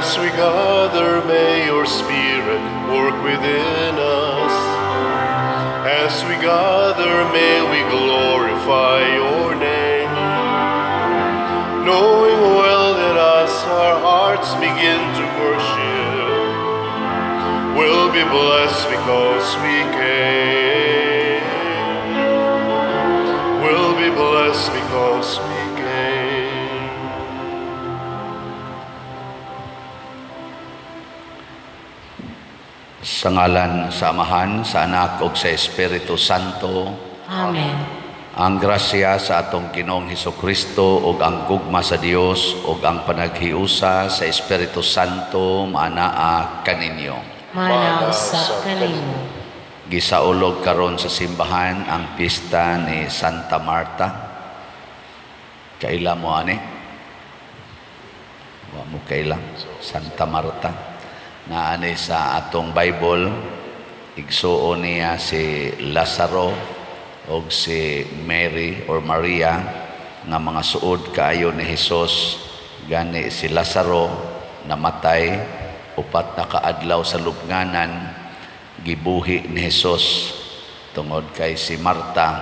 As we gather, may your Spirit work within us. As we gather, may we glorify your name, knowing well that as our hearts begin to worship, we'll be blessed because we came. We'll be blessed because we came. Sa ngalan sa Amahan, sa Anak, ug sa Espiritu Santo. Amen. Ang grasya sa atong Ginoong Hesukristo ug ang gugma sa Dios ug ang panaghiusa sa Espiritu Santo maanaa kaninyo. Manaw sa kanimo. Gisaulog karon sa simbahan ang pista ni Santa Marta. Kaila mo ani? Wa mo kaila? Santa Marta. Na ani sa atong Bible, igsuon niya si Lazaro o si Mary or Maria nga mga suod kaayo ni Hesus. Gani si Lazaro namatay, upat na kaadlaw sa lubnganan, gibuhi ni Hesus. Tungod kay si Marta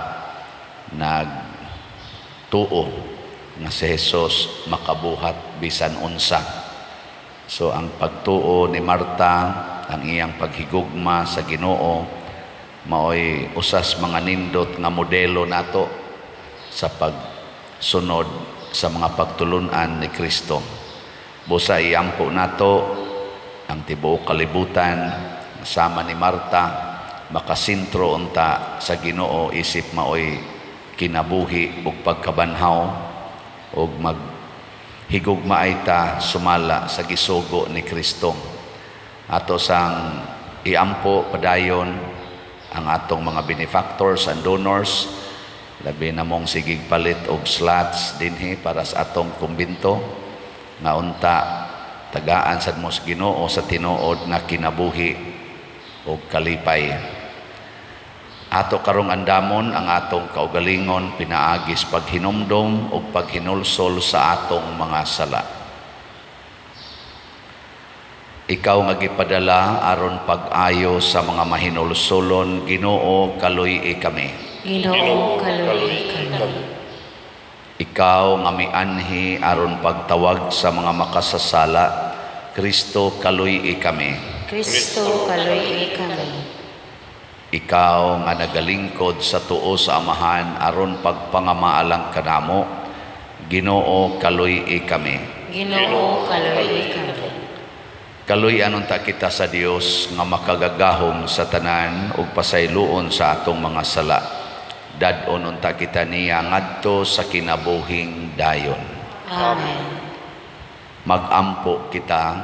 nagtuo nga si Hesus makabuhat bisan unsa. So ang pagtuo ni Marta, ang iyang paghigugma sa Ginoo, maoy usas mga nindot nga modelo nato sa pagsunod sa mga pagtulunan ni Kristo. Busa iampo nato ang tibuok kalibutan sama ni Marta, makasintro unta sa Ginoo isip maoy kinabuhi ug pagkabanhaw ug higugma ay ta sumala sa gisugo ni Kristo. Ato sang iampo padayon ang atong mga benefactors and donors, labi na mong sigig palit og slots dinhi para sa atong kumbinto nga unta tagaan sad mo sa Ginoo sa tinuod na kinabuhi og kalipay. Ato karong andamon ang atong kaugalingon pinaagis paghinumdom ug paghinulsol sa atong mga sala. Ikaw nga gipadala aron pag-ayo sa mga mahinulsolon, Ginoo kaluy kami. Ginoo kaluy kami. Ikaw nga mianhi aron pagtawag sa mga makasasala, Kristo kaluy kami. Kristo kaluy kami. Ikaw nga nagalingkod sa tuo sa Amahan aron pagpangamaalang kanamo, Ginoo kaluy kami. Ginoo kaluy kami. Kaluy anunta kita sa Dios nga makagagahom sa tanan ug pasayloon sa atong mga sala. Dad-on unta kita niya ngadto sa kinabuhing dayon. Amen. Magampo kita.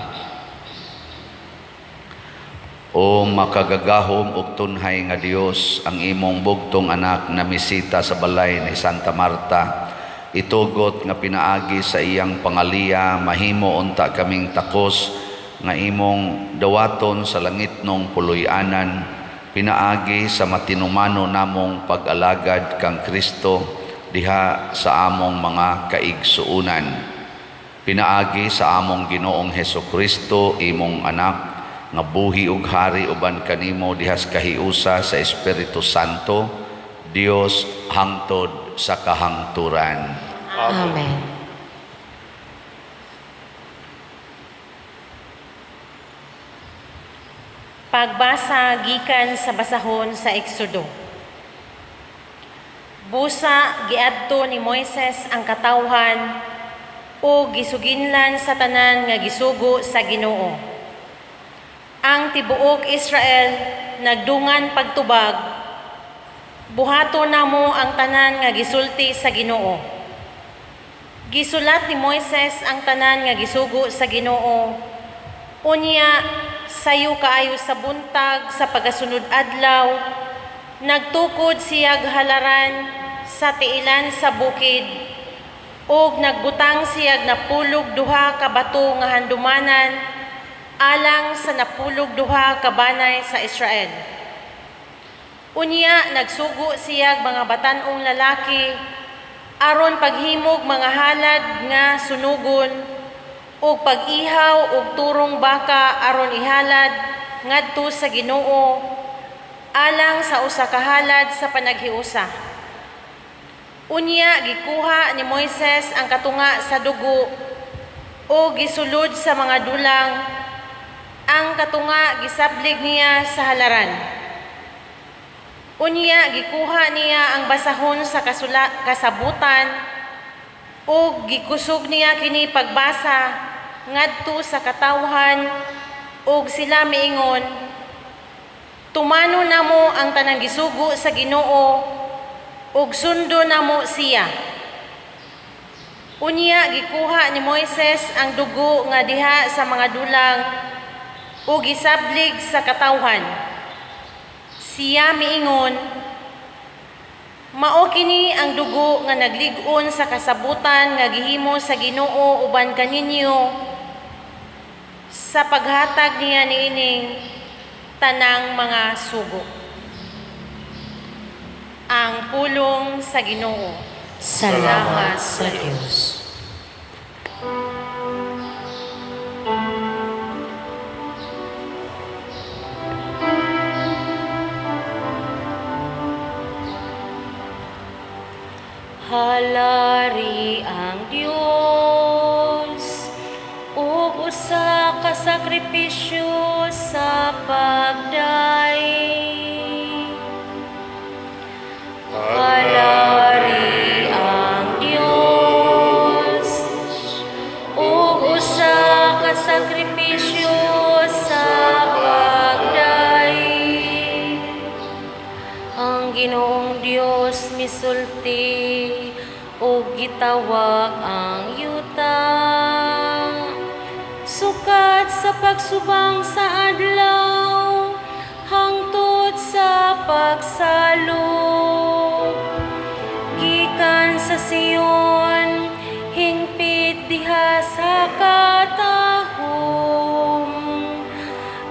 O makagagahom ug tunhay nga Dios, ang imong bugtong anak na misita sa balay ni Santa Marta, itugot nga pinaagi sa iyang pangaliya, mahimo unta kaming takos nga imong dawaton sa langitnong puloy-anan, pinaagi sa matinumano namong pag-alagad kang Kristo diha sa among mga kaigsuunan. Pinaagi sa among Ginoong Hesukristo, imong anak, nga buhi ug hari uban kanimo dihas kahiusa sa Espiritu Santo, Dios hangtod sa kahangturan. Amen. Pagbasa gikan sa basahon sa Eksodo. Busa giadto ni Moises ang katawhan o gisuginlan sa tanan nga gisugo sa Ginoo. Ang tibuok Israel nagdungan pagtubag, buhato namo ang tanan nga gisulti sa Ginoo. Gisulat ni Moises ang tanan nga gisugo sa Ginoo. Unya sayo kaayo sa buntag sa pagasunod adlaw, nagtukod siyag halaran sa tiilan sa bukid, ug nagbutang siyag napulog duha ka bato nga handumanan alang sa napulog duha ka banay sa Israel. Unya nagsugo siyag mga batan-ong lalaki aron paghimog mga halad nga sunugon ug pag-ihaw og turong baka aron ihalad ngadto sa Ginoo alang sa usa ka halad sa panaghiusa. Unya gikuha ni Moises ang katunga sa dugo o gisulod sa mga dulang. Ang katunga gisablig niya sa halaran. Unya gikuha niya ang basahon sa kasabutan o gikusog niya kini pagbasa ngadto sa katawhan ug sila miingon, "Tumano namo ang tanang gisugo sa Ginoo ug sundo namo siya." Unya gikuha ni Moises ang dugo nga diha sa mga dulang ug gisablig sa katawhan. Siya miingon, "Mao kini ang dugo nga naglig-on sa kasabutan nga gihimo sa Ginoo uban kaninyo sa paghatag niya niining tanang mga sugo." Ang pulong sa Ginoo. Salamat sa Diyos. Halari ang Diyos, ug usa ka sakripisyo sa pagdaig. Halari ang Diyos, ug usa ka sakripisyo sa pagdaig. Ang Ginoong Diyos misulti ug gitawag ang yuta. Sukat sa pagsubang sa adlaw, hangtod sa pagsalog. Gikan sa Sion, hingpit diha sa katahom.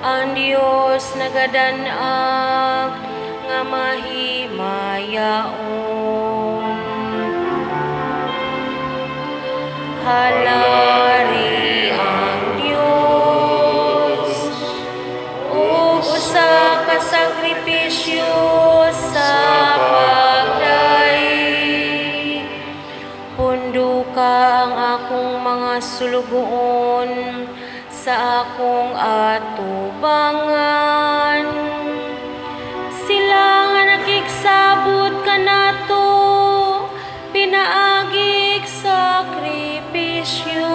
Ang Dios nagadanag nga mahimayaon. Halari ang Diyos, ug usa ka sakripisyo sa pagdaig. Pundo ka ang akong mga sulugoon sa akong atubangan. Sila nga nakiksabot ka nato, pinaagig sakripisyo.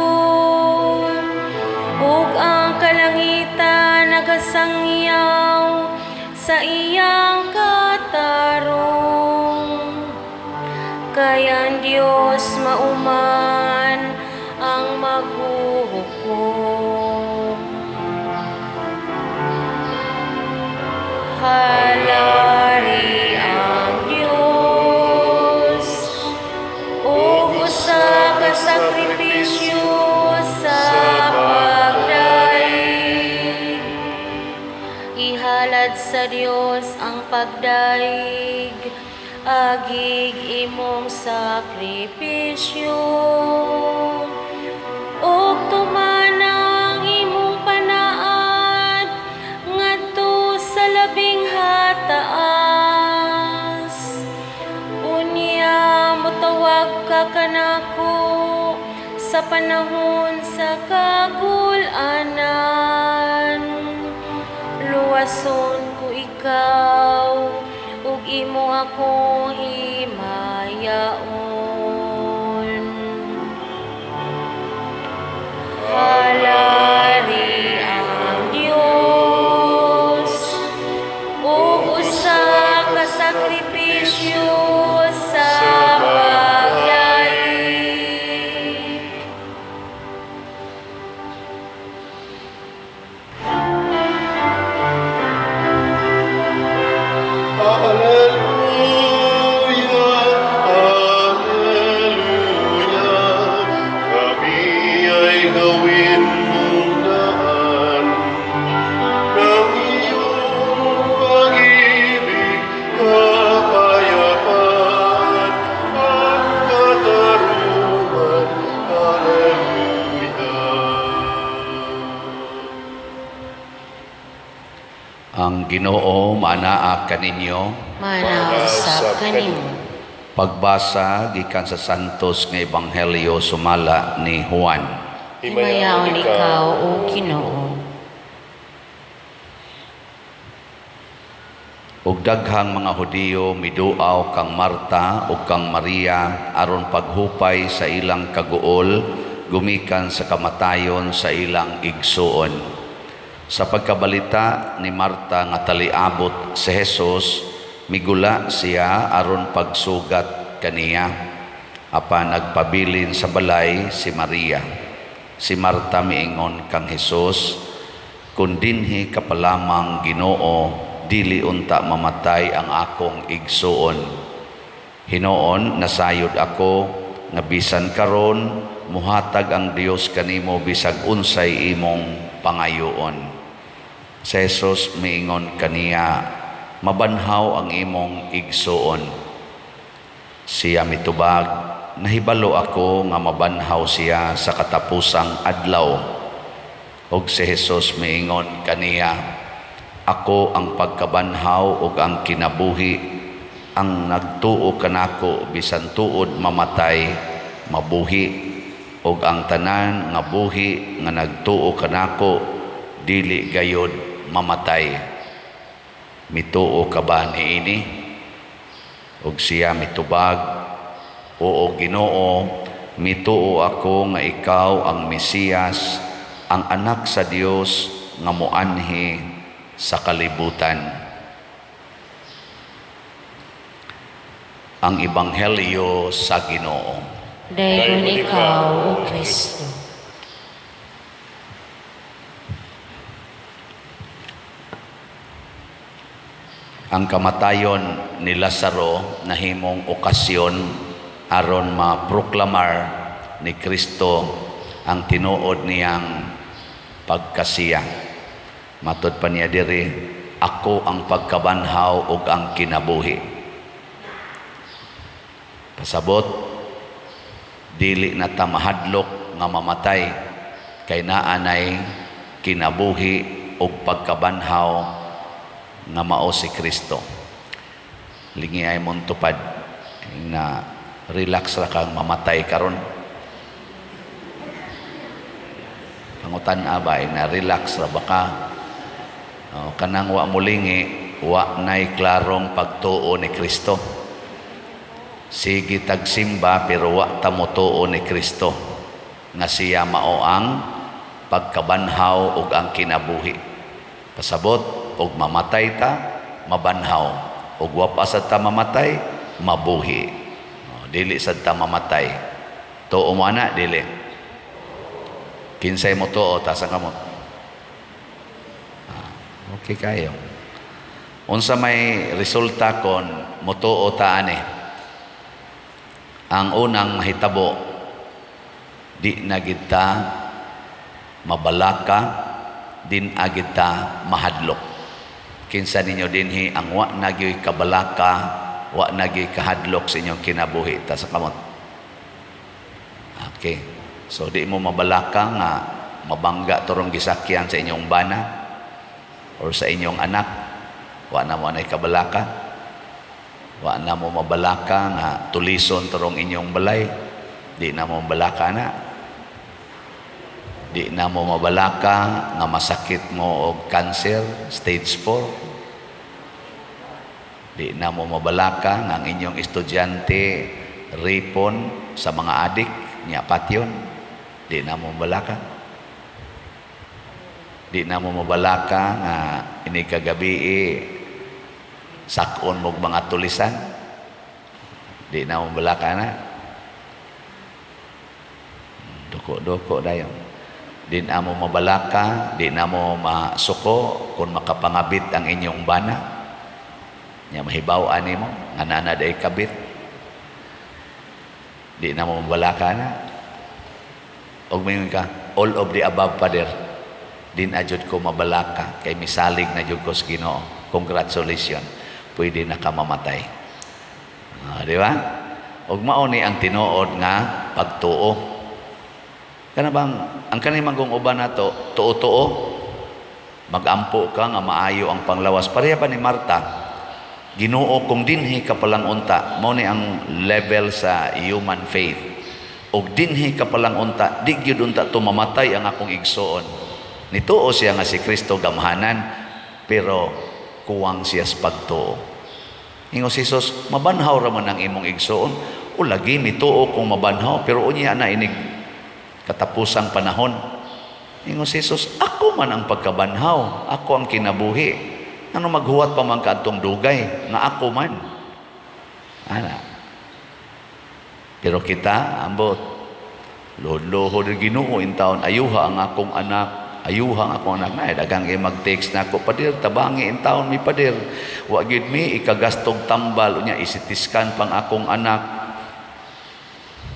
Ug ang kalangitan nagasangyaw sa iyang katarong. Kaya ang Diyos mauman ang maghuhukom. Halari ang Diyos, ug usa ka sakripisyo sa pagdaig. Ihalad sa Diyos ang pagdaig, agig imong sakripisyo. Ug tumanang imong panaad ngadto sa labing hataas. Unya motawag ka kanako sa panahon sa kagul-anan. Luwason ko ikaw ug imo akong himayaon. Halari ang Diyos, ug usa ka sakripisyo sa pagdaig. Alleluia, Ang Ginoo manaa kaninyo. Manausap kanimo. Pagbasa gikan sa santos nga ebanghelyo sumala ni Juan. Himayaon ikaw, O Ginoo. Ug daghang mga Hudiyo miduaw kang Marta ug kang Maria aron paghupay sa ilang kaguol gumikan sa kamatayon sa ilang igsuon. Sa pagkabalita ni Marta nga taliabot si Jesus, migula siya aron pagsugat kaniya. Apan nagpabilin sa balay si Maria. Si Marta miingon kang Jesus, "Kun dinhi ka pa lamang, Ginoo, dili unta mamatay ang akong igsuon. Hinoon nasayod ako nga bisan karon muhatag ang Dios kanimo bisag unsay imong pangayoon." Si Jesus miingon kaniya, "Mabanhaw ang imong igsuon." Siya mitubag, "Nahibalo ako nga mabanhaw siya sa katapusang adlaw." Og si Jesus miingon kaniya, "Ako ang pagkabanhaw ug ang kinabuhi. Ang nagtuo kanako bisan tuod mamatay, mabuhi. Ug ang tanan nga buhi nga nagtuo kanako, dili gayud mamatay. Mituo ka ba niini?" Ug siya mitubag, "Oo, Ginoo, mituo ako nga ikaw ang Mesiyas, ang anak sa Dios nga moanhi sa kalibutan." Ang Ebanghelyo sa Ginoo. Dayon ikaw, O Kristo. Ang kamatayon ni Lazaro nahimong okasyon aron maproklamar ni Kristo ang tinuod niyang pagkasiya. Matod pa niya diri, "Ako ang pagkabanhaw ug ang kinabuhi." Pasabot, dili na ta mahadlok nga mamatay, kay naanay kinabuhi ug pagkabanhaw nga mao si Kristo. Lingi ay mong tupad na relax ra kang mamatay karon. Pangutan-a ba na relax ra baka kanang wa mulingi, wa nay klarong pagtuo ni Kristo. Sige tagsimba pero wa ta motuo ni Kristo nga siya mao ang pagkabanhaw ug ang kinabuhi. Pasabot, og mamatay ta, mabanhaw. Og wa pa sad ta mamatay, mabuhi. Dili sad ta mamatay. Tuo mo ana, dili. Kinsay mo tuo, ta sa kamot. Okay kayo. Unsa may resulta kon motuo ta ani? Ang unang mahitabo, di na kita mabalaka, din agid ta mahadlok. Kinsa ninyo dinhi ang wa nagyoy kabalaka, wa nagyoy kahadlok sa inyong kinabuhi ta sa kamot. Okay. So di mo mabalaka nga mabangga turong gisakyan sa inyong bana or sa inyong anak. Wa na mo nay kabalaka. Wa na mo mabalaka nga tulison turong inyong balay. Di na mo mabalaka na. Di na mo mabalaka nga masakit mo og cancer, stage 4. Di na mo mabalaka nga ang inyong estudyante ripon sa mga adik, niya patyon. Di na mo mabalaka. Di na mo mabalaka nga ini kagabi sakon mo mga tulisan. Di na mo mabalaka na. Doko-doko dayon. Di na mo mabalaka, di na mo masuko kung makapangabit ang inyong bana. Nya mahibaw-an nimo nga nana day kabit. Di na mo mabalaka na. Og mayon ka, all of the above pader. Din ajud ko mabalaka kay misalig na jud ko sa Ginoo. Congratulations. Pwede na ka mamatay. Di ba? Og mao ni ang tinuod nga pagtuo. Kana bang ang kanimang kong uban nato tuo-tuo Magampo ka nga maayo ang panglawas. Pareha pa ni Marta. Ginoo kung dinhi ka palang unta, mao ni ang level sa human faith. Og dinhi ka palang unta, di gyud unta to mamatay ang akong igsoon. Nituo siya nga si Kristo gamhanan, pero kuwang siya sa pagtuo. Ingos Jesus, mabanhaw ra man ang imong igsoon. O lagi nituo kung mabanhaw, pero unya na inig katapusang panahon. Ingos Jesus, ako man ang pagkabanhaw, ako ang kinabuhi. Ano maghuwat pa man kaadtong dugay nga ako man. Ana. Pero kita ambot lohod-lohod Ginoo in taon, ayuha ang akong anak, ayuha ang akong anak na dagang mag-text na ako, padir tabangi in taon mi padir. Wa gyud mi ikagastog tambal unya isitiskan pang akong anak.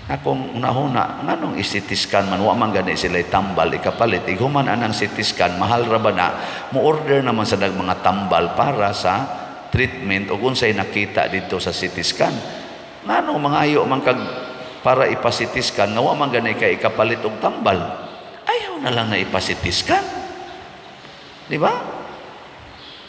Akong unahuna, nganong isitiskan man, wa man gani sila'y tambal, ikapalit, iguman anang sitiskan, mahal ra ba na, mo-order naman sa mga tambal para sa treatment, o kung sa'y nakita dito sa sitiskan. Nganong mangayo man kag para ipasitiskan, nga wa man gani kay ikapalit og tambal, ayaw na lang na ipasitiskan. Di ba?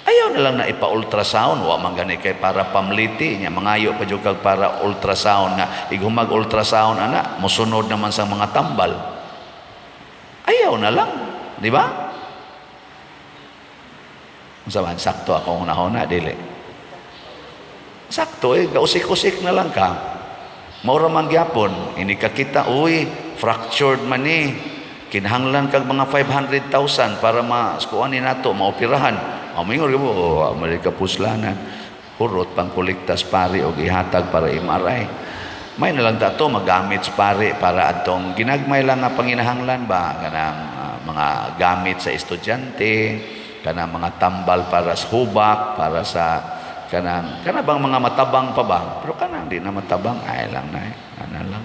Ayaw na lang na ipa-ultrasound, wa man gani kay para pamliti nya, mangayo pa jud kag para ultrasound nga igumag ultrasound ana mosunod naman sa mga tambal. Ayaw na lang, di ba? Unsa man sakto ako una dili. Sakto gausik-usik na lang ka. Mao ra man gyapon, ini ka kita uy, fractured man ni. Kinahanglan kag mga 500,000 para maskuan ni nato maoperahan. Amingon ka mo, Amerika puslanan, hurot pang kolektas pari o ihatag para MRI. May nalang tato magamit sa pari para atong ginagmay lang nga panginahanglan ba, kanang mga gamit sa estudyante, kanang mga tambal para sa hubak, para sa kanang bang mga matabang pa ba? Pero kanang di na matabang, ay lang na ana lang.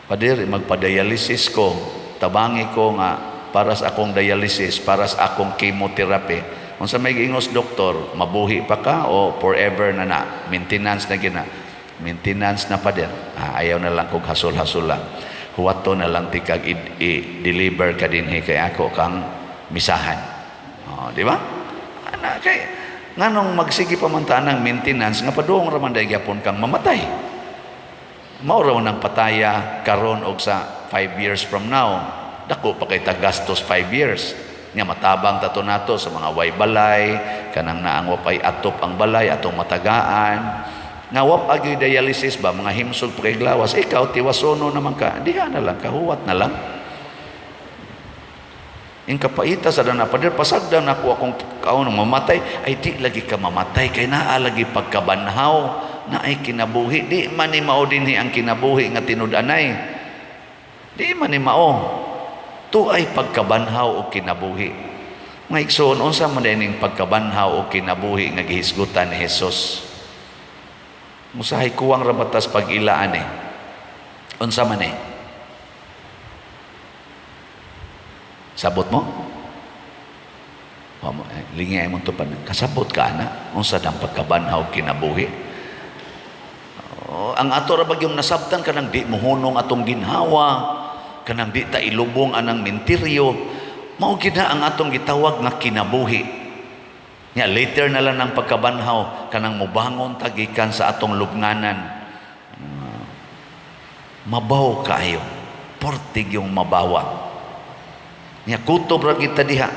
Padir, magpa-dialysis ko, tabangi ko nga, para sa akong dialysis, para sa akong chemotherapy. Kung sa may ingos doktor, mabuhi pa ka o forever na na, maintenance na gina. Maintenance na pa din. Ayaw na lang kong hasol-hasol lang. Huwato na lang tikag i-deliver ka din kay ako kang misahan. Di ba? Kay, nganong magsige pa man ng maintenance, nga paduong raman dahil yapon kang mamatay. Mauraw ng pataya karon og sa 5 years from now. Dako pa kay tagastos 5 years. Nya matabang tato nato sa mga way balay, kanang naang wapay atop ang balay atong matagaan. Nga wap agi dialysis ba mga himsog pa kay glawas, ikaw tiwasono naman ka. Diha na lang kahuwat na lang. In kapaita sa dana pader pasagdan ako akong kaon mamatay, ay di lagi ka mamatay kay naa lagi pagkabanhaw na ay kinabuhi. Di man ni mao dinhi ang kinabuhi nga tinud-anay. Di man ni mao. Tu ay pagkabanhaw o kinabuhi. Nga igsoon, unsa man dining pagkabanhaw o kinabuhi nga gihisgutan ni Jesus. Musahay kuwang rabatas pag-ilaan Unsa man Sabot mo? Lingay mo to pa. Kasabot ka na. Unsa dang pagkabanhaw kinabuhi. Ang ato ra bagyong nasabtan kanang di mohunong atong ginhawa. Kanang di ta ilubong anang mentiryo, mao gina ang atong gitawag nga kinabuhi. Nya later na lang ng pagkabanhaw kanang mobangon tagikan sa atong lubnganan. Mabaw kaayo, portig yung mabawa. Nya kutob ra kita diha.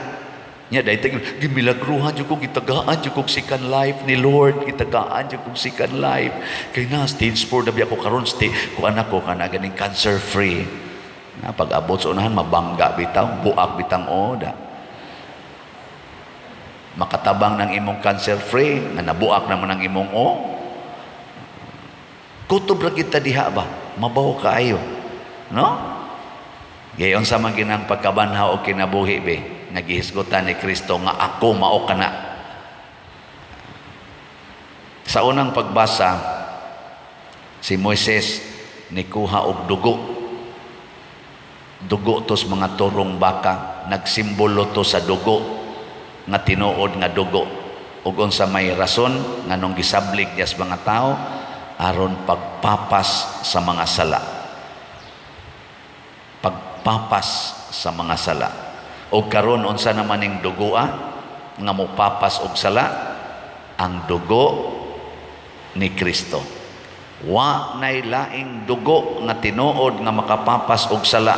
Nya daytag gimilagruhan jud ko gitagaan jud ko second life ni Lord, gitagaan jud ko second life. Kay na stage 4 na biya ko karon ko anak ko kana ganing cancer free. Pag abot sa unahan, mabangga bitaw, buak bitang oda. Makatabang ng imong cancer free, na nabuak naman ng imong Kutob ra kita diha ba? Mabaw kaayo. No? Gayon sa man ginang pagkabanhaw o kinabuhi be, nagihisgutan ni Kristo nga ako mao kana. Sa unang pagbasa, si Moises nikuha og dugo tos mga turong baka, nagsimbolo to sa dugo nga tinuod nga dugo ug unsa may rason nganong gisablik niya sa mga tao aron pagpapas sa mga sala. Pagpapas sa mga sala. O karon unsa naman ning dugo nga mopapas og sala? Ang dugo ni Kristo. Wa nay laing dugo nga tinuod nga makapapas og sala,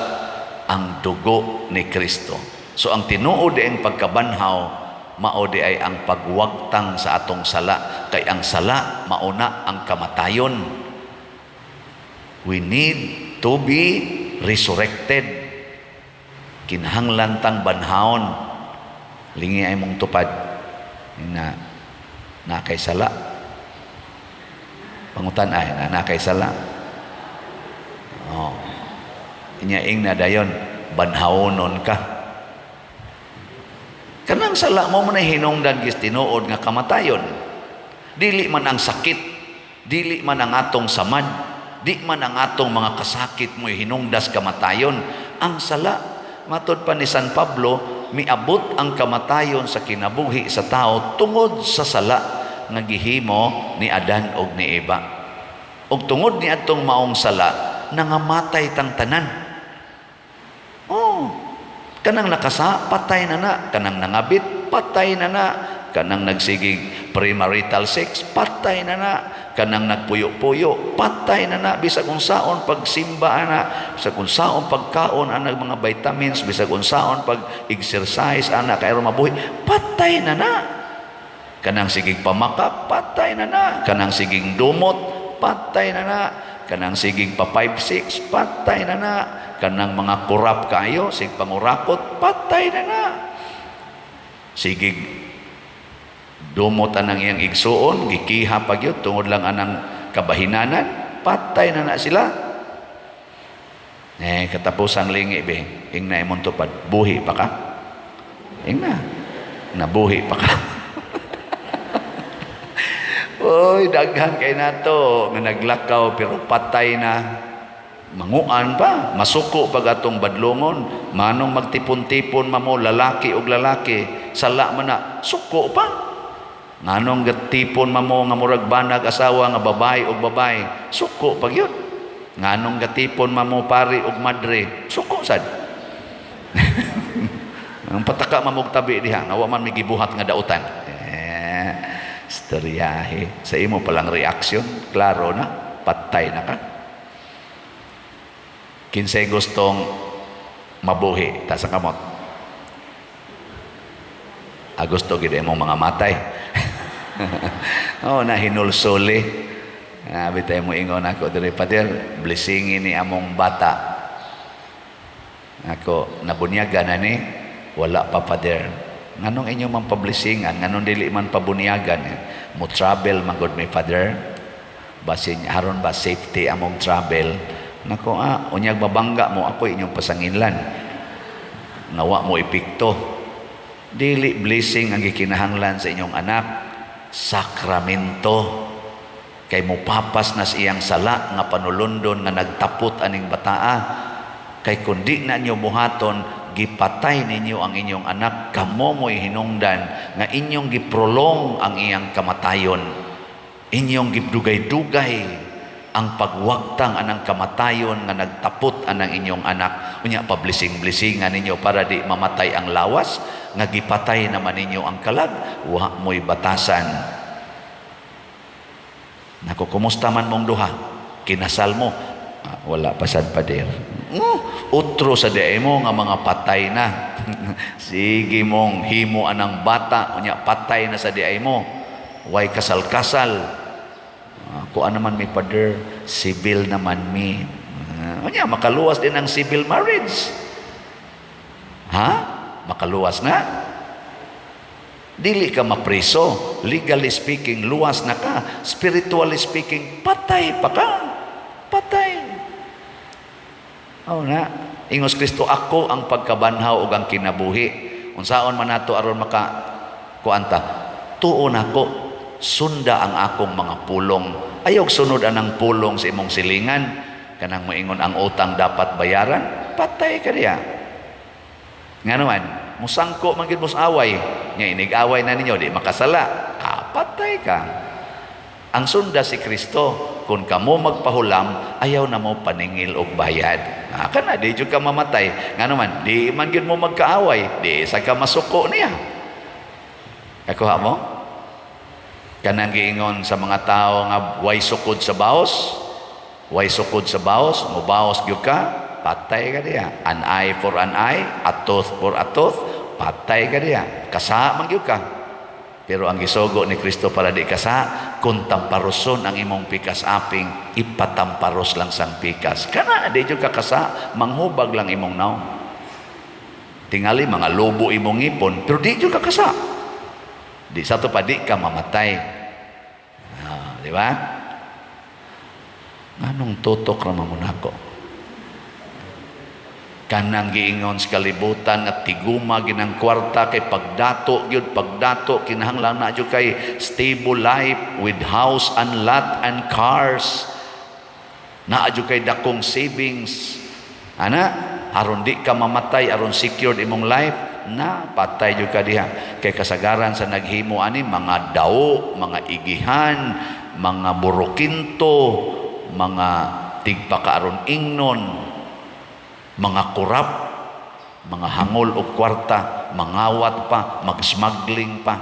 ang dugo ni Kristo. So ang tinuod ay ang pagkabanhaw, mao di ay ang pagwagtang sa atong sala, kay ang sala mauna ang kamatayon. We need to be resurrected. Kinahanglan tang banhaon. Lingi ay mong tupad na kay sala. Pangutan ay na kay sala. Oh. Inyaing na dayon, banhaonon ka. Kanang sala mo man ay hinungdan gis tinuod nga kamatayon. Dili man ang sakit, dili man ang atong samad, di man ang atong mga kasakit mo hinungdas kamatayon. Ang sala, matod pa ni San Pablo, miabot ang kamatayon sa kinabuhi sa tao tungod sa sala nga gihimo ni Adan og ni Eva. Og tungod ni atong maong sala, nangamatay tang tanan. Kanang nakasa, patay na. Kanang nangabit, patay na. Kanang nagsigig premarital sex, patay na. Kanang nagpuyo-puyo, patay na. Bisag unsaon pagsimba na, bisag unsaon pagkaon anang mga vitamins, bisag unsaon pag-exercise anak kay mabuhi, patay na. Kanang sigig pamakap, patay na. Kanang sigig dumot, patay na. Kanang sigig pa 5-6, patay na. Kanang mga kurap kayo, sig pangurakot, patay na. Sigig dumot anang iyang igsuon, gikiha pag yun, tungod lang anang kabahinanan, patay na sila. Katapusang lingi be, ing na imong tupad, buhi pa ka? Ing na, nabuhi pa ka. Oy, daghan kay nato, nga naglakaw pero patay na. Manguan pa, masuko pag atong badlongon, manong magtipon-tipon mamo lalaki og lalaki, sala man na, suko pa. Nganong gatipon mamo nga murag banag asawa nga babae og babae, suko pag yun. Nganong gatipon mamo pari og madre, suko sad. Ang pataka mamog tabi diha, nawa man may gibuhat nga dautan. Istoryahe. Sa imo palang reaksyon, klaro na, patay na ka. Kinsay gustong mabuhi ta sa kamot. Gusto gid mo mga matay. Na hinulsuli. Bitay mo ingon ako diri Pader, blessingin ni among bata. Ako nabunyagan na ni, wala pa Pader. Nganong inyo man pablisingan, nganong dili man pabunyagan. Mo travel man gud mi Father. Basin haron ba safety among travel. Nako unyag babangga mo ako inyong pasanginlan. Nawa mo ipikto. Dili blessing ang gikinahanglan sa inyong anak, sakramento. Kay mo papas na siyang sala nga panulundon nga nagtapot aning bataa. Kay kundi na inyo buhaton, gipatay ninyo ang inyong anak, kamo mo'y hinungdan nga inyong giprolong ang iyang kamatayon. Inyong gidugay-dugay ang pagwagtang anang kamatayon nga nagtapot anang inyong anak. Unya pablising-blisingan ninyo para di mamatay ang lawas, nga gipatay naman ninyo ang kalag, wa mo'y batasan. Naku, kumusta man mong duha? Kinasal mo? Wala pa sad Pader. Utro sa diay mo nga mga patay na. Sige mong himo anang bata, unya patay na sa diay mo. Way kasal-kasal. Kuan naman mi Pader, civil naman mi. Unya makaluwas din ang civil marriage. Makaluwas na. Dili ka mapriso. Legally speaking, luwas na ka. Spiritually speaking, patay pa ka. Patay. Na. Ingos Kristo, ako ang pagkabanhaw ug ang kinabuhi. Unsaon man nato aron maka kuanta. Tuon ako, sunda ang akong mga pulong. Ayog sunod anang pulong sa imong silingan. Kanang moingon ang utang dapat bayaran, patay ka diya. Nga naman, musangko man gid mos away. Nya inig-away na ninyo, di makasala. Patay ka. Ang sunda si Kristo, kung kamo magpahulam, ayaw na mo paningil og bayad. Kana di jud ka mamatay. Nga naman, di man gyud mo magkaaway, di sa ka masuko niya. Ako mo? Kanang giingon sa mga tao nga way sukod sa baos, way sukod sa baos, mubaos gyud ka, patay ka diya. An eye for an eye, a tooth for a tooth, patay ka diya. Kasa man gyud ka. Pero ang gisugo ni Kristo para di kasa, kung tamparoson ang imong pikas aping, ipatamparos lang sang pikas. Kana di jud ka kasa, manghubag lang imong naong. Tingali mga lobo imong ipon, pero di jud ka kasa. Di sa to pa di ka mamatay. Di ba? Anong tutok naman mo nako? Kanang giingon sa kalibutan at tiguma ginang kwarta kay pagdato kinahanglan na jud kay stable life with house and lot and cars. Na jud kay dakong savings. Ana, aron di ka mamatay, aron secured imong life, na patay jud ka diha. Kay kasagaran sa naghimo ani mga dao, mga igihan, mga burukinto, mga tigpakaaron ingnon, mga kurap, mga hangol o kwarta, mangawat pa, mag-smuggling pa.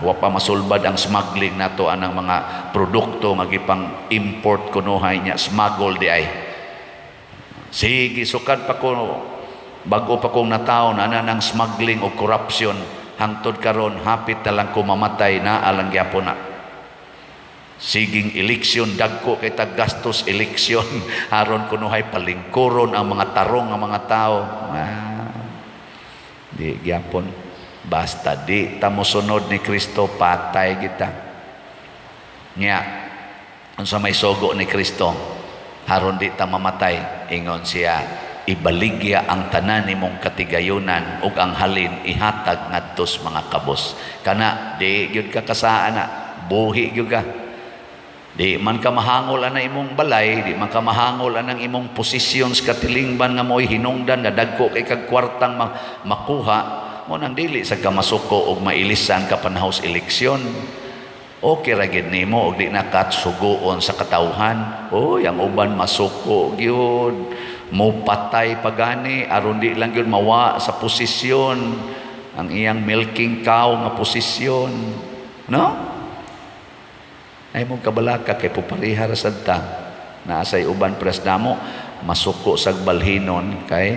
Wa pa masulbad ang smuggling nato anang mga produkto nga gipang import kunuhay niya, smuggle di ay. Sige, sukad pa ko, bago pa kong nataon, ng smuggling o corruption, hangtod karon hapit na lang ko mamatay na alang gyapon na. Siging eleksyon, dagko kay taggastos eleksyon, aron kunuhay palingkuron ang mga tarong ng mga tao. Di gyapon. Basta di ta mosunod ni Kristo, patay kita. Nya, unsa may sugo ni Kristo, aron di ta mamatay, ingon siya, ibaligya ang tanan nimong katigayunan ug ang halin ihatag ngadtos mga kabos. Kana di gyud ka kasaan na, buhi gyud ka. Di man ka mahangol ana imong balay, di man ka mahangol anang imong posisyon sa katilingban nga mo'y hinungdan nga dagko kay kag kwartang makuha, mo nang dili sa ka masuko og mailisan ka panahos eleksyon. Okay ra gid nimo og di na katsugoon sa katawhan. Oy, ang uban masuko gyud, mo patay pagani aron di lang gyud mawa sa posisyon ang iyang milking cow nga posisyon, no? Ay mong kabalaka kay puparihar sad ta na asay uban pres namo masuko sag balhinon kay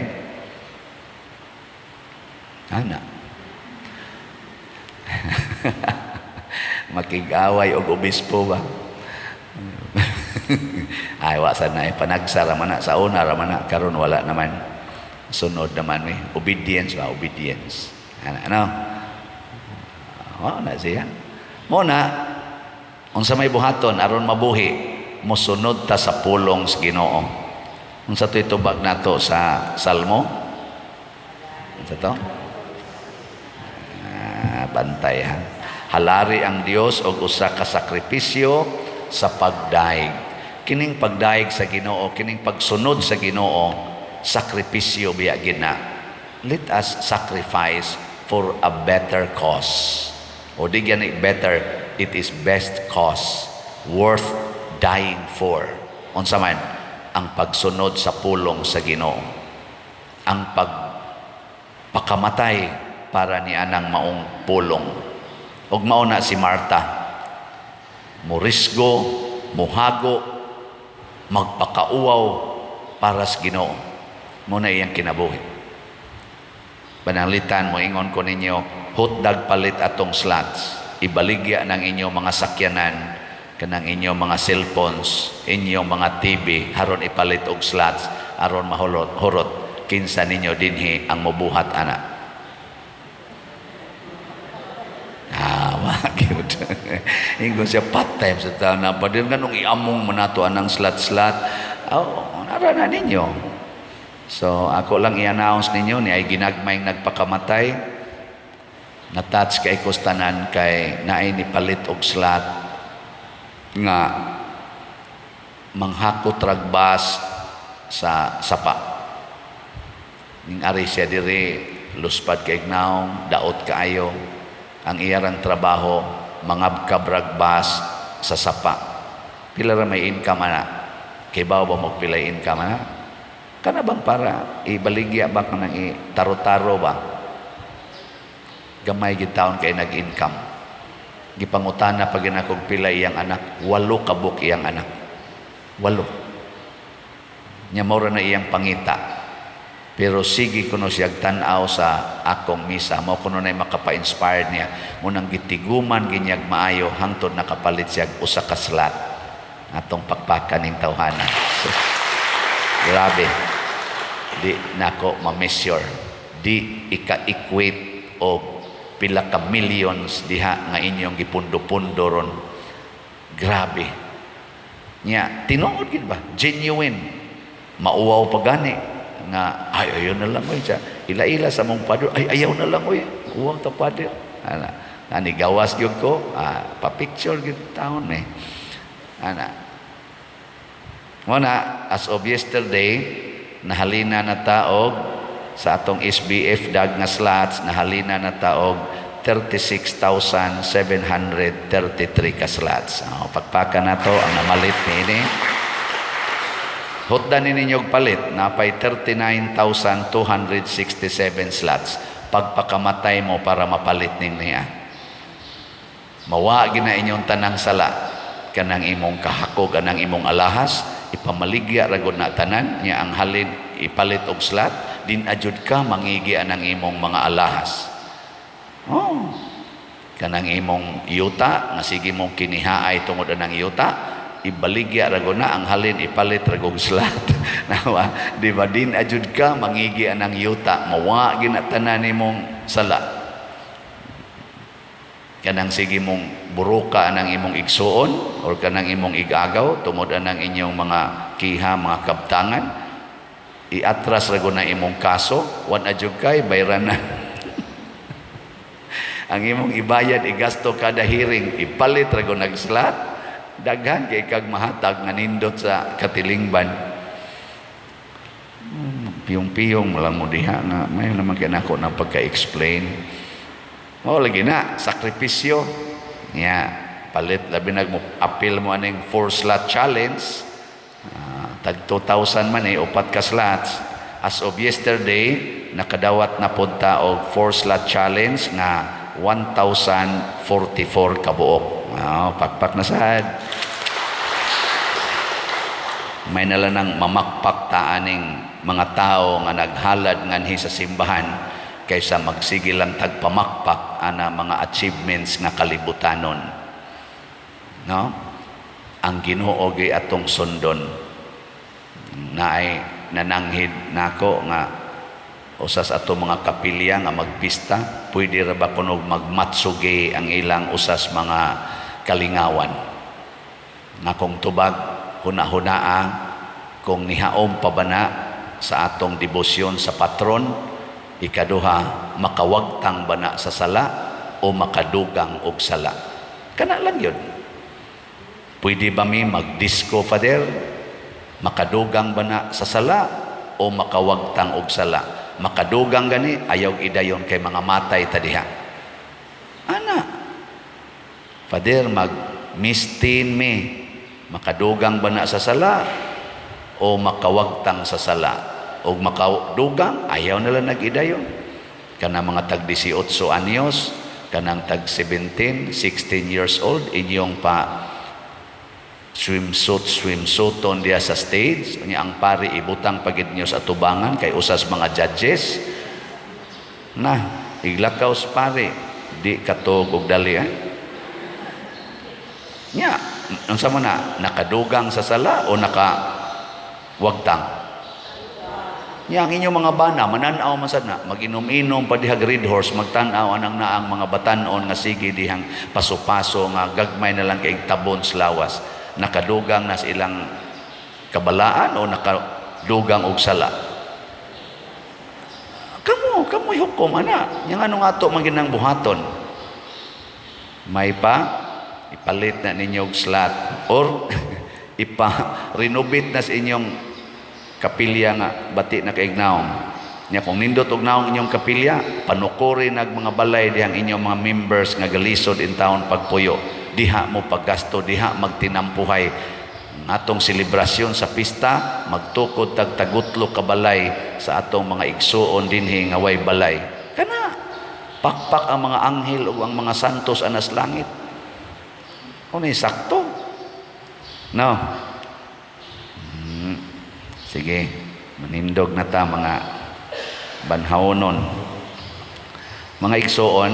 ana makig-away og obispo ba. Ay wasan na panagsa ra man sa una ra man karon wala naman sunod naman obedience ba, obedience ano na siya mo na. Unsa may buhaton aron mabuhi, mosunod ta sa pulong sa Ginoo. Unsa to itubag nato sa Salmo? Unsa to? Bantay ha. Halari ang Dios og usa ka sakripisyo sa pagdaig. Kining pagdaig sa Ginoo, kining pagsunod sa Ginoo, sakripisyo biya gina. Let us sacrifice for a better cause. O di gani better, it is best cause worth dying for. Unsa man ang pagsunod sa pulong sa Ginoo, ang pagpakamatay para ni anang maong pulong. Ug mao na si Marta, murisgo, muhago, magpakauaw para sa Ginoo. Muna iyang kinabuhi. Pananglitan mo ingon ko ninyo, hutdag palit atong slots. Ibaligya ng inyong mga sakyanan, kanang inyong mga cellphones, inyong mga TV, haron ipalit og slots, aron mahurot kinsa ninyo dinhi ang mobuhat ana. Cute. Ingon siya patay sa taon na pa din ganong iamong manato anang slot-slot. Nara na ninyo. So ako lang i-announce ninyo ni ay ginagmayng nagpakamatay. Na-touch kay kustanan kay naay ni palit og slot nga manghakot ragbas sa sapa. Ning ari siya diri luspad kay gnaong daot kaayo. Ang iyang trabaho mangabkab ragbas sa sapa. Pila ra may income ana? Kay ba magpilay income ana? Kana bang para ibaligya ba kanang taro-taro ba? Gamay gid taon kay nag-income. Gipangutana pag ginakog pila iyang anak, 8 kabuk iyang anak. 8. Nya mao na iyang pangita. Pero sige kuno siya tan-aw sa akong misa, mao kuno nay makapa-inspired niya. Munang gitiguman ginyag maayo hangtod nakapalit siya usa ka slot atong pakpakan ning tawhana. So, grabe. Di nako ma-measure. Di ika-equate og pila ka millions diha nga inyong gipundo-pundo ron. Grabe. Nya tinuod gid ba? Genuine. Mauwaw pa gani nga ayaw na lang oy siya. Ila-ila sa mong padre, ayaw na lang oy. Uwaw ta padre. Ani gawas gyud ko, pa-picture gyud taon Muna, as of yesterday, nahalina na taog sa atong SBF dag nga slots, nahalina na taog 36,733 ka slots. Pagpaka na to ang namalit ni ini. Hutdan ni ninyog palit, napay 39,267 slots. Pagpakamatay mo para mapalit ning niya. Mawagi na inyong tanang sala, kanang imong kahako, kanang imong alahas, ipamaligya ragod na tanan, niya ang halin ipalit og slot, din ajud ka mangigi anang imong mga alahas. Kanang imong yuta, nga sige mong kinihaay tungod anang yuta, ibaligya ragod na ang halin ipalit ragog slot. Nawa, di ba din ajud ka mangigi anang yuta, mawagi na tanan imong sala. Kanang sige mong buruka anang imong igsuon or kanang imong igagaw tungod anang inyong mga kiha, mga kabtangan, iatras rago na imong kaso, wan adjud kay bayranan. Ang imong ibayad igasto kada hearing, ipalit rago nag-slot, daghan kay kag mahatag nga nindot sa katilingban. Piyong-piyong lang mo diha nga may naman kinako na pagka-explain. Lagi na, sakripisyo. Palit, labi nag-appeal mo aning 4-slot challenge. Tag 2,000 man 4 ka slots. As of yesterday, nakadawat na punta og 4-slot challenge nga 1,044 kabuok. Pakpak na sad. May nala nang mamakpak taaning mga tao nga naghalad nganhi sa simbahan kaysa magsige lang tagpamakpak ana mga achievements nga kalibutanon. Ang Ginoo gi atong sundon. Naay nananghid nako nga usas ato mga kapilya nga magpista, pwede ra ba kunog magmatsuge ang ilang usas mga kalingawan. Nga kung tubag hunahunaa kung nihaom pa ba na sa atong debosyon sa patron. Ikaduha, makawagtang ba na sa sala o makadugang og sala. Kana lang yun. Pwede ba mi mag-disco, Father? Makadugang ba na sa sala o makawagtang og sala? Makadugang gani, ayaw idayon kay mga matay tadiha. Ana, Father, mag-mistin mi. Makadugang ba na sa sala o makawagtang sa sala? O makadugang, ayaw nila nag-idayon. Kanang mga tag 18 anyos, kanang tag 17, 16 years old, inyong pa swimsuiton diya sa stage. Ang pari ibutang pagid niyo sa tubangan kay usas mga judges. Na, iglakaw sa pari, di katog og dali. Nya, unsa man na, nakadugang sa sala o nakawagtang? Yang inyong mga bana, mananaw masad na, mag-inom-inom pa dihag red horse, magtanaw anang naang mga batanon nga sige dihang paso-paso nga gagmay na lang kay tabon sa lawas. Nakadugang na sa ilang kabalaan o nakadugang og sala. Kamu hukom ana. Yang ano nga to maginang buhaton. May pa ipalit na ninyo og slot or ipa-renovate na sa inyong kapilya nga bati na kaignaon. Nya kung nindot og naong inyong kapilya, panukuri nag mga balay dihang inyong mga members nga galisod in taon pagpuyo. Diha mo paggasto, diha magtinampuhay atong selebrasyon sa pista, magtukod tag tagutlo ka balay sa atong mga igsuon dinhi nga way balay. Kana pakpak ang mga anghel o ang mga santos anas langit. Unay sakto. No. Sige, manindog na ta mga banhawonon. Mga igsuon,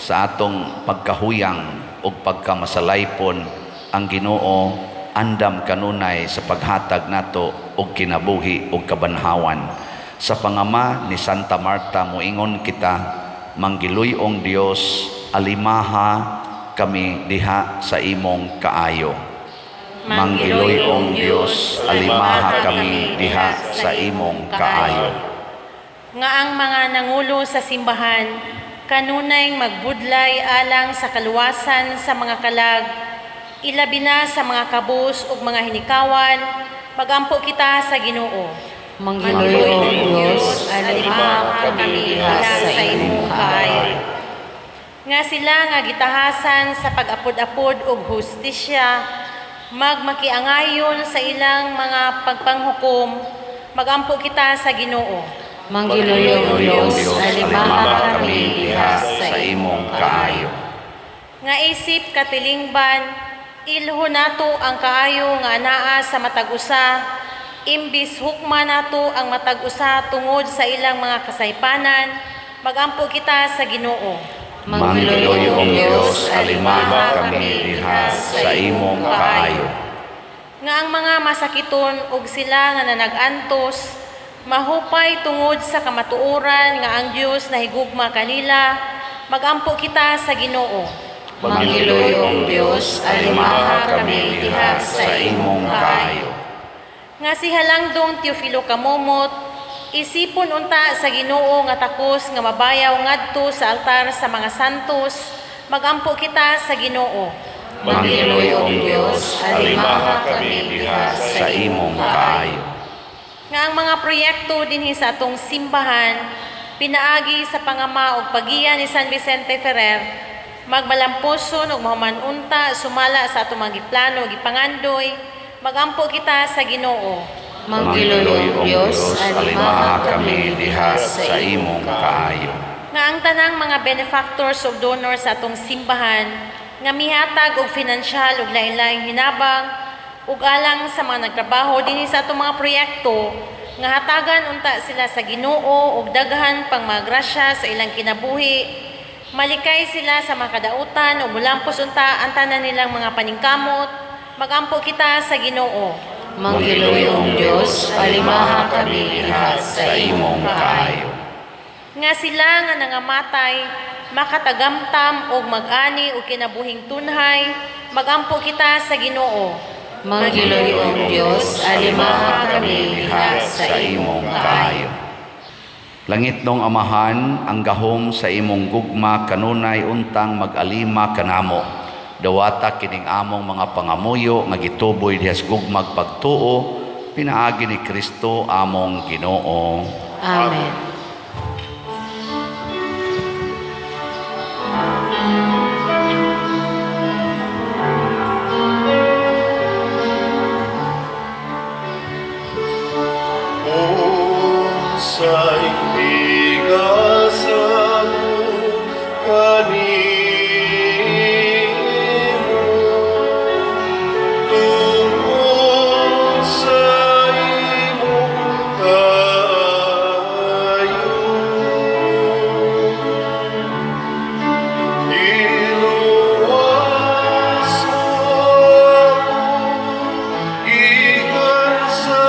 sa atong pagkahuyang o pagkamasalaypon, ang Ginoo andam kanunay sa paghatag nato og kinabuhi og kabanhawan. Sa pangama ni Santa Marta moingon kita, manggiluy-ong Dios, alimaha kami diha sa imong kaayo. Manggiluy-ong Dios, alimaha kami diha sa imong kaayo. Nga ang mga nangulo sa simbahan, kanunay magbudlay alang sa kaluwasan sa mga kalag, ilabi na sa mga kabus ug mga hinikawan, magampo kita sa Ginoo. Manggiloy-ong Dios, alimaha kami diha sa imong kaayo. Nga sila nga gitahasan sa pag-apod-apod ug hustisya, magmakiangayon sa ilang mga pagpanghukom, magampo kita sa Ginoo. Manggiloy-ong Dios, alimaha kami diha sa imong kaayo. Nga isip katilingban, ilho nato ang kaayo nga anaa sa matag-usa, imbis hukma nato ang matag-usa tungod sa ilang mga kasaypanan, magampo kita sa Ginoo. Manggiloy-ong Dios, alimaha kami diha sa imong kaayo. Nga ang mga masakiton ug sila nga nanag-antos, mahupay tungod sa kamatuoran nga ang Dios nahigugma kanila, magampo kita sa Ginoo. Manggiloy-ong Dios, alimaha kami diha sa imong kaayo. Nga si Halangdong Teofilo Kamomot, isipon unta sa Ginoo nga takos nga mabayaw ngadto sa altar sa mga santos, magampo kita sa Ginoo. Manggiloy-ong Dios, alimaha kami diha sa imong kaayo. Nga ang mga proyekto dinhi sa atong simbahan, pinaagi sa pangama ug pagiya ni San Vicente Ferrer, magmalamposon ug mahumanunta sumala sa atong mga giplano ug gipangandoy, magampo kita sa Ginoo. Manggiloy-ong Dios, alimaha kami diha sa imong kaayo. Nga ang tanang mga benefactors ug donors sa atong simbahan, nga mihatag og finansyal ug lain-laing hinabang, ug alang sa mga nagtrabaho dinhi sa atong mga proyekto, nga hatagan unta sila sa Ginoo ug daghan pang mga grasya sa ilang kinabuhi, malikay sila sa mga kadautan ug mulampos unta ang tanan nilang mga paningkamot, magampo kita sa Ginoo. Manggiloy-ong Dios, alimaha kami diha sa imong kaayo. Nga sila nga nangamatay, makatagamtam ug mag-ani ug kinabuhing tunhay, magampo kita sa Ginoo. Manggiloy-ong Dios, alimaha kami diha sa imong kaayo. Langit nung Amahan, ang gahom sa imong gugma kanunay untang mag-alima kanamo. Dawata kining among mga pangamuyo nga gituboy dihas gugmag pagtuo, pinaagi ni Kristo among Ginoo. Amen. Say bigasan kanimo tungkol sa imong kaayo. Iluwas ako ikan sa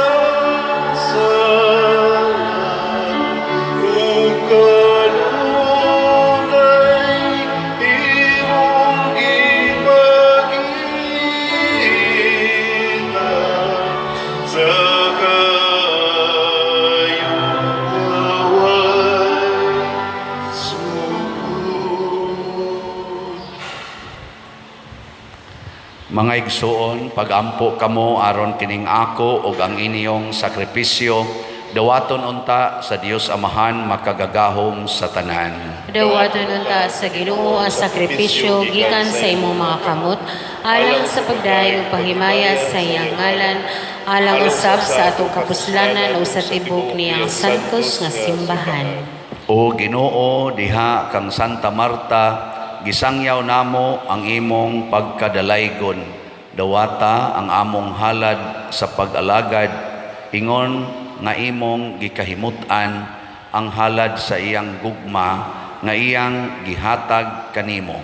Mga igsuon, pagampo kamo aron kining ako ug ang inyong sakripisyo dawaton unta sa Dios Amahan makagagahom sa tanan. Dawaton unta sa Ginoo ang sakripisyo gikan sa imong mga kamot, alang sa pagdayeg ug pahimaya sa iyang ngalan, alang usab sa atong kapuslanan o sa tibok niyang santos nga simbahan. O Ginoo, diha kang Santa Marta, gisangyaw namo ang imong pagkadalaygon. Dawata ang among halad sa pag-alagad, ingon nga imong gikahimutan ang halad sa iyang gugma nga iyang gihatag kanimo.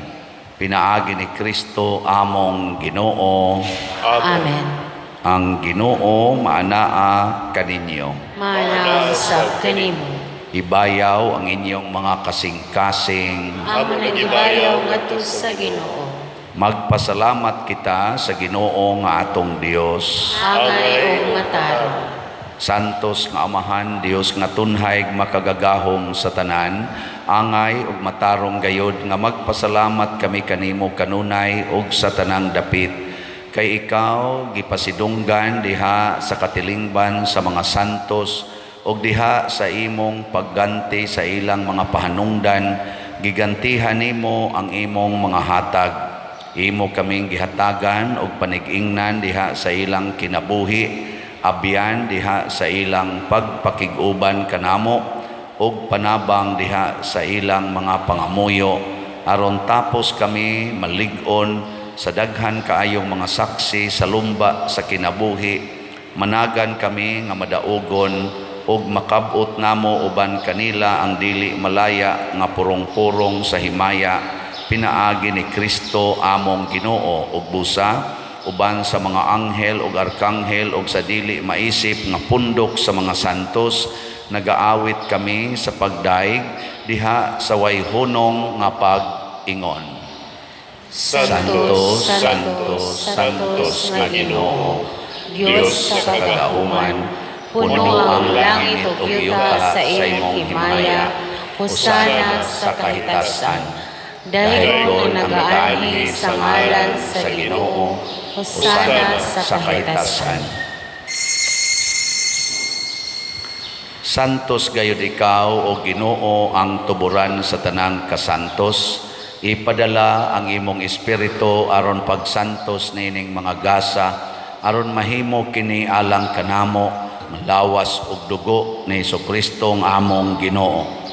Pinaagi ni Kristo among Ginoo. Amen. Ang Ginoo maanaa kaninyo. Manang usab kanimo. Ibayaw ang inyong mga kasing-kasing. Amo nagibayaw ngadto sa Ginoo. Magpasalamat kita sa Ginoo nga atong Dios. Angay ug mataro. Santos nga Amahan, Dios nga tunhay makagagahom sa tanan, angay ug matarong gayod nga magpasalamat kami kanimo kanunay ug sa tanang dapit. Kay ikaw gipasidunggan diha sa katilingban sa mga santos ug diha sa imong pagganti sa ilang mga pahanungdan, gigantihan nimo ang imong mga hatag. Imo kaming gihatagan og panig-ingnan diha sa ilang kinabuhi, abyan diha sa ilang pagpakig-uban kanamo ug panabang diha sa ilang mga pangamuyo, aron tapos kami malig-on sa daghan kaayong mga saksi sa lumba sa kinabuhi, managan kami nga madaugon ug makabot namo uban kanila ang dili malaya nga purong-purong sa himaya. Pinaagi ni Kristo among Ginoo ug busa uban sa mga anghel ug arkanghel ug sa dili maisip nga pundok sa mga santos, nagaawit kami sa pagdaig diha sa way hunong nga pag-ingon. Santos, Santos, Santos nga Ginoo, Dios sa kagauman, puno ang langit ug yuta sa imong himaya, husana sa kahitasan. Dahil nagaanhi sa ngalan sa Ginoo, husana sa kahitasan. Santos gayud ikaw o Ginoo ang tuburan sa tanang kasantos. Ipadala ang imong espiritu aron pagsantos nining mga gasa, aron mahimo kini alang kanamo malawas og dugo ni Jesucristo ang among Ginoo.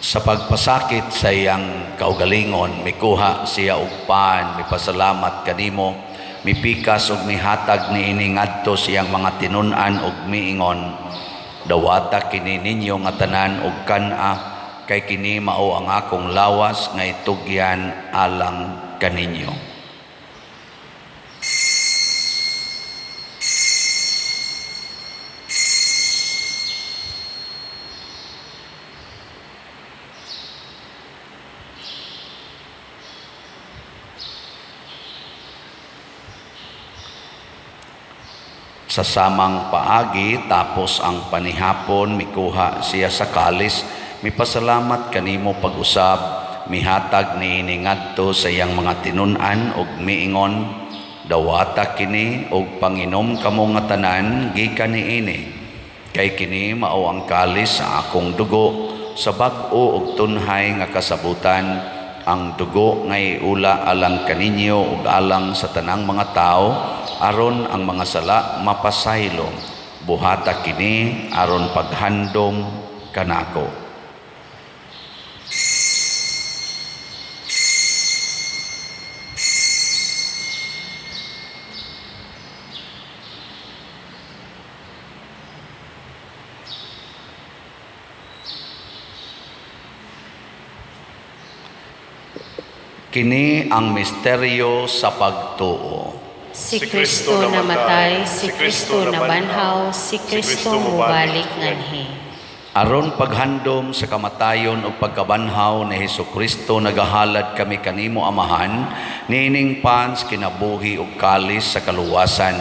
Sa pagpasakit sa iyang kaugalingon, mikuha siya og paan, mipasalamat kanimo, mipikas og mihatag niini ngadto siyang mga tinun-an og miingon, dawata kini ninyo nga tanan og kan-a, kay kini mao ang akong lawas nga itugyan alang kaninyo. Sa samang paagi tapos ang panihapon, mikuha siya sa kalis, mipasalamat kanimo pag-usab, mihatag niini ngadto sa iyang mga tinun-an ug miingon, dawata kini og panginom kamo nga tanan gikan niini, kay kini mao ang kalis sa akong dugo, sa bag-o ug tunhay nga kasabutan, ang dugo nga iula alang kaninyo ug alang sa tanang mga tao, aron ang mga sala mapasaylo. Buhata kini aron paghandom kanako. Kini ang misteryo sa pagtuo. Si Kristo namatay, si Kristo nabanhaw, si Kristo mubalik nganhi. Aron paghandom sa kamatayon o pagkabanhaw ni Jesucristo, nagahalad kami kanimo Amahan, niining pans kinabuhi o kalis sa kaluwasan.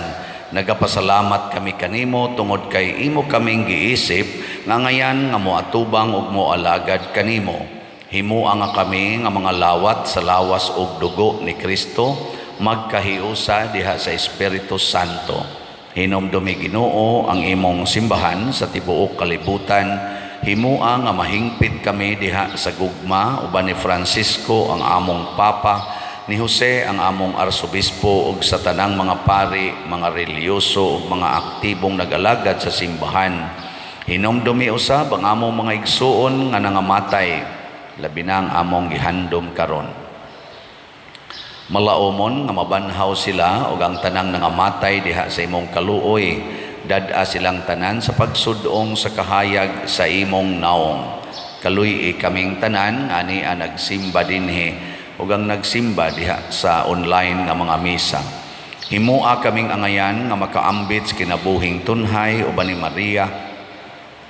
Nagapasalamat kami kanimo tungod kay imo kaming giisip, nga ngayan nga moatubang ug moalagad kanimo. Himuang nga kami nga mga lawat sa lawas ug dugo ni Kristo, magkahiusa diha sa Espiritu Santo. Hinomdumi Ginoo ang imong simbahan sa tibuok kalibutan. Himua nga mahingpit kami diha sa gugma uban ni Francisco ang among papa, ni Jose ang among arsobispo ug sa tanang mga pari, mga reliyoso ug mga aktibong nag-alagad sa simbahan. Hinomdumi usab ang among mga igsuon nga nangamatay, labi na ang among gihandom karon. Malaumon nga mabanhaw sila ug ang tanang nangamatay diha sa imong kaluoy, dad-a silang tanan sa pagsudong sa kahayag sa imong naong. Kaluy kaming tanan ani nagsimba dinhi ug ang nagsimba diha sa online nga mga misa. Himua kaming angayan nga makaambit sa kinabuhing tunhay uban ni Maria,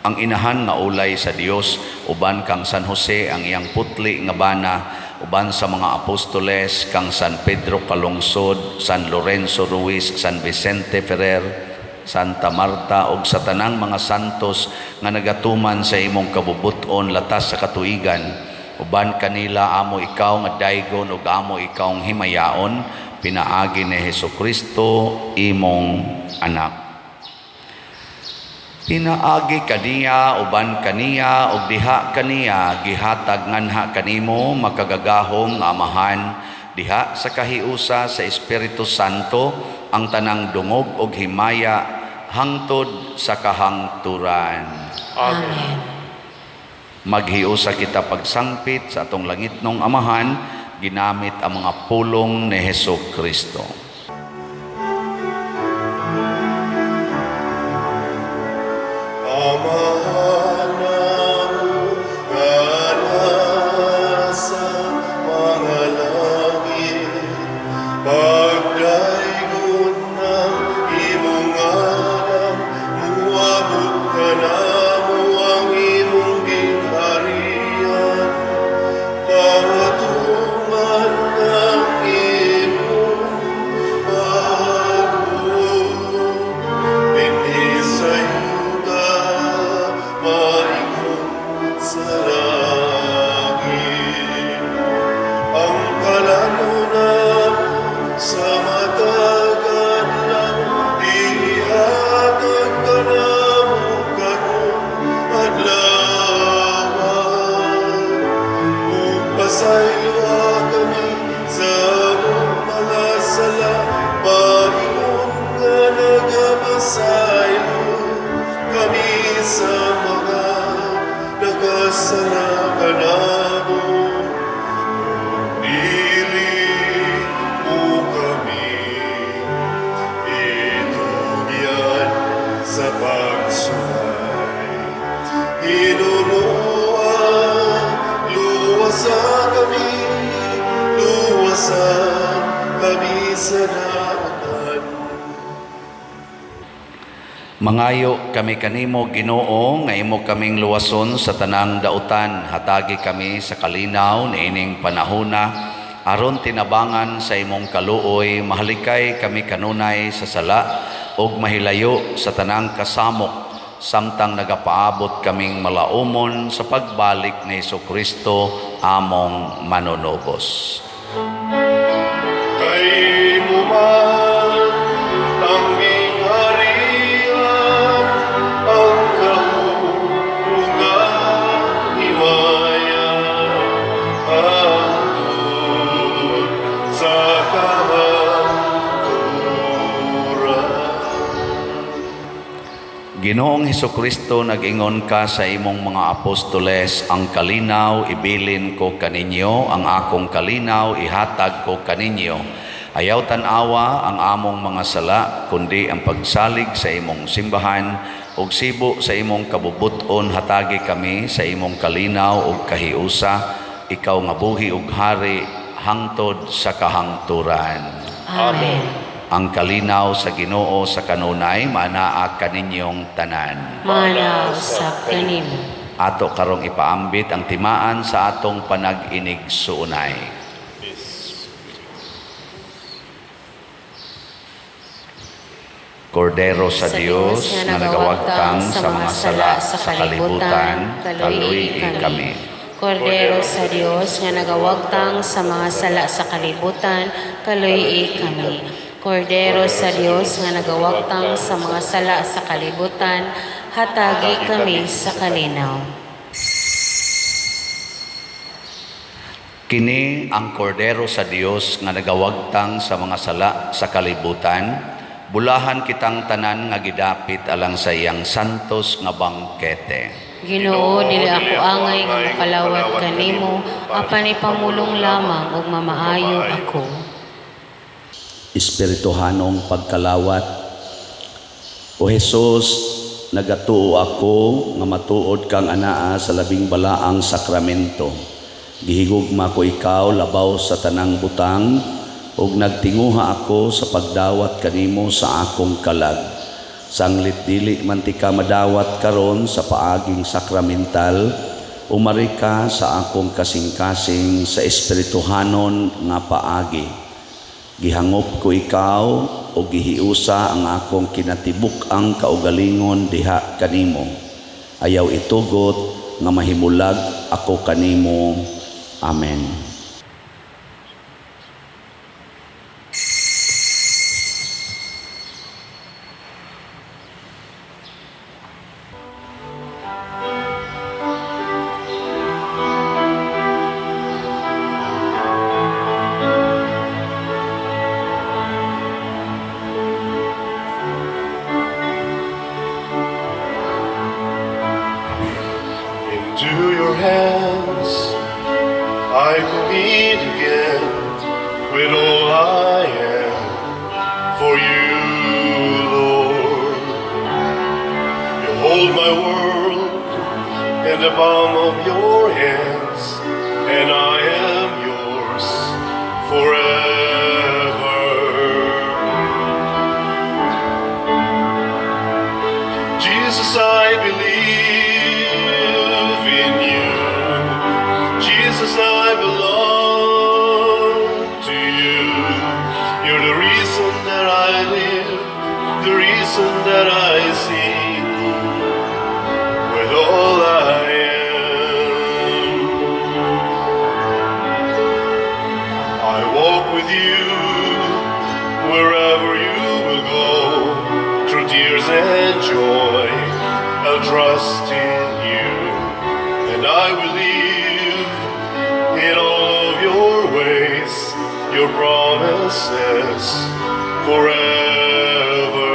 ang inahan nga ulay sa Dios, uban kang San Jose ang iyang putli nga bana, uban sa mga apostoles kang San Pedro Calungsod, San Lorenzo Ruiz, San Vicente Ferrer, Santa Marta ug sa tanang mga santos nga nagatuman sa imong kabubuton latas sa katuigan. Uban kanila amo ikaw nga daygon ug amo ikaw ang himayaon, pinaagi ni Hesukristo imong anak. Pinaagi kaniya uban kaniya ug diha kaniya gihatag nganha kanimo makagagahom nga amahan, diha sa kahiusa sa Espiritu Santo ang tanang dungog ug himaya hangtod sa kahangturan. Amen. Maghiusa kita pagsangpit sa atong langitnong amahan ginamit ang mga pulong ni Hesukristo. Mangayo kami kanimo Ginoo nga imo kaming luwason sa tanang dautan, hatagi kami sa kalinaw niining panahona aron tinabangan sa imong kaluoy, mahalikay kami kanunay sa sala ug mahilayo sa tanang kasamok, samtang nagapaabot kaming malaumon sa pagbalik ni Hesukristo among manunubos. Kay mo man ang ingharian, ang kahulugan, himayan, hangtod sa kahangturan. Ginoong Hesukristo, nag-ingon ka sa imong mga apostoles, ang kalinaw ibilin ko kaninyo, ang akong kalinaw ihatag ko kaninyo. Ayaw tanawa ang among mga sala, kundi ang pagsalig sa imong simbahan, ug sibo sa imong kabubuton hatagi kami sa imong kalinaw ug kahiusa, ikaw nga buhi ug hari hangtod sa kahangturan. Amen. Ang kalinaw sa Ginoo sa kanunay manaa kaninyong tanan. Manaw sa kanimo. Ato karong ipaambit ang timaan sa atong panag-inig suunay. Kordero sa Dios na nagawagtang sa mga sala sa kalibutan, kaluy kami. Kordero sa Dios nga nagawagtang sa mga sala sa kalibutan, kaluy kami. Kordero sa Dios nga nagawagtang sa mga sala sa kalibutan, hatagi kami sa kalinaw. Kini ang kordero sa Dios nga nagawagtang sa mga sala sa kalibutan, bulahan kitang tanan nga gidapit alang sa iyang santos nga bangkete. Ginoo, dili ako angay nga makalawat kanimo, apan ipamulong lamang ug mamaayo ako. Espirituhanong pagkalawat. O Jesus, nagatuo ako nga matuod kang anaa sa labing balaang sakramento. Gihigugma ko ikaw labaw sa tanang butang, ug nagtinguha ako sa pagdawat kanimo sa akong kalag. Sanglit dili man ti ka madawat karon sa paaging sakramental, umari ka sa akong kasing-kasing sa espirituhanon nga paagi. Gihangop ko ikaw o gihiusa ang akong kinatibuk ang kaugalingon diha kanimo. Ayaw itugot nga mahimulag ako kanimo. Amen. Into your hands I commit again with all I am for you, Lord. You hold my world in the palm of your hands, and I am yours forever. Jesus, I believe in you. Jesus, I belong to you. You're the reason that I live, the reason that I sing, with all I am. I walk with you wherever you will go, through tears and joy. I'll trust in you, and I will live in all of your ways, your promises forever.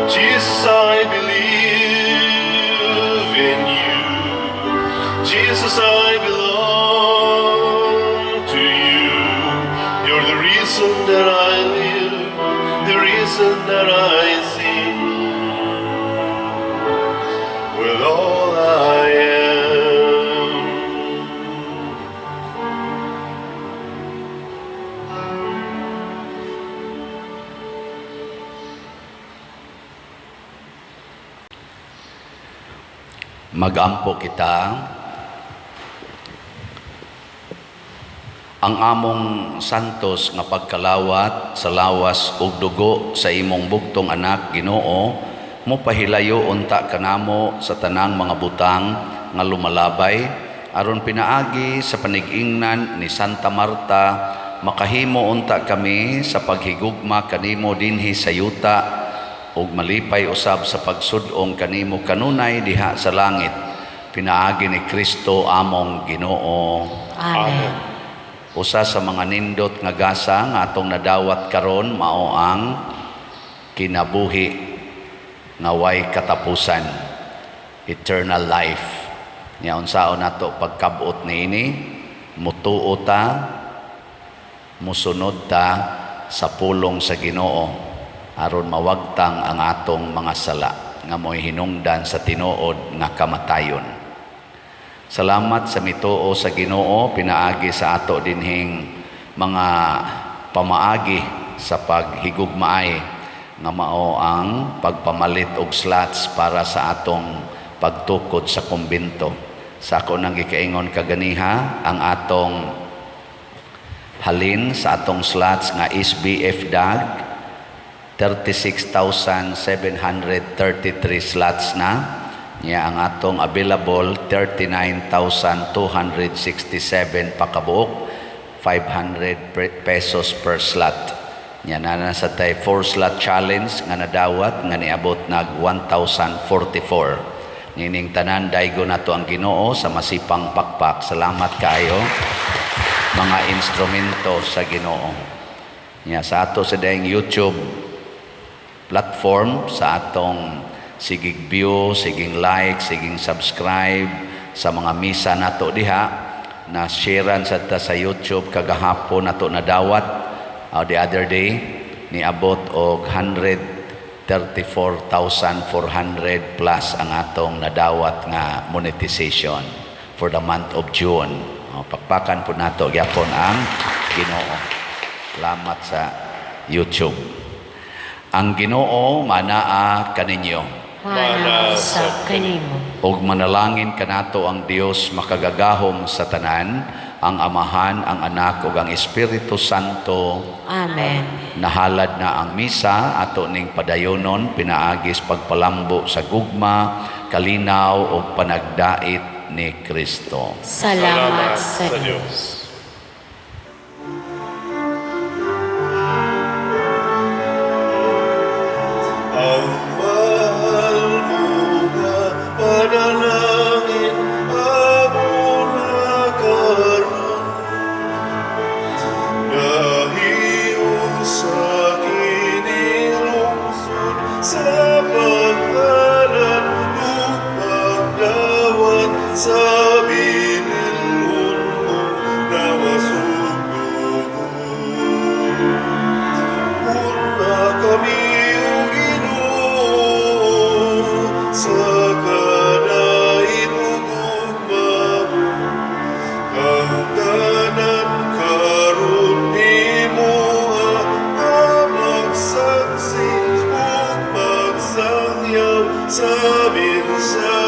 Jesus, I believe in you. Jesus, I belong to you. You're the reason that I live, the reason that I sing, with all I am. Magampo kita. Ang among santos nga pagkalawat sa lawas ug dugo sa imong bugtong anak Ginoo, mopahilayo unta kanamo sa tanang mga butang nga lumalabay aron pinaagi sa panig-ingnan ni Santa Marta, makahimo unta kami sa paghigugma kanimo dinhi sa yuta ug malipay usab sa pagsud-ong kanimo kanunay diha sa langit. Pinaagi ni Kristo among Ginoo. Amen. Usa sa mga nindot nga gasa nga atong nadawat karon mao ang kinabuhi nga way katapusan, eternal life. Nya unsaon nato pagkabot niini? Mutuo ta, musunod ta sa pulong sa Ginoo aron mawagtang ang atong mga sala nga mo'y hinungdan sa tinuod nga kamatayon. Salamat sa mituo sa Ginoo, pinaagi sa ato dinhing mga pamaagi sa paghigugmaay nga mao ang pagpamalit og slots para sa atong pagtukod sa kumbento. Sa ako nang gikaingon kaganiha ang atong halin sa atong slots nga SBF DAG 36,733 slots na. Nya ang atong available 39,267 pakabuok pesos per slot. Nya na sa tay 4 slot challenge nga nadawat nga niabot nag 1,044. Nining tanan daygo nato ang Ginoo sa masipang pakpak. Salamat kaayo mga instrumento sa Ginoo. Nya sa ato sa daing YouTube platform, sa atong sigig view, siging like, siging subscribe sa mga misa nato diha, na sharean sa ta sa YouTube kagahapon nato nadawat the other day niabot og 134,400 plus ang atong nadawat nga monetization for the month of June. Pakpakan po nato gyapon ang Ginoo. Salamat sa YouTube. Ang Ginoo manaa kaninyo. Mana sa kanimo. Og manalangin kanato ang Dios makagagahom sa tanan, ang Amahan, ang Anak ug ang Espiritu Santo. Amen. Nahalad na ang misa ato ning padayonon pinaagis pagpalambo sa gugma, kalinaw ug panagdait ni Kristo. Salamat sa Diyos. Ang mahal mo na panalangin amo na karon, nahiyong sa kinilungsod sa paghalan ug pagdawat sa binilhon mo na wasugod. Una kami sa kanaitugugma mo, ang tanan karon himuha na magsaksi ug magsangyaw sa minsan.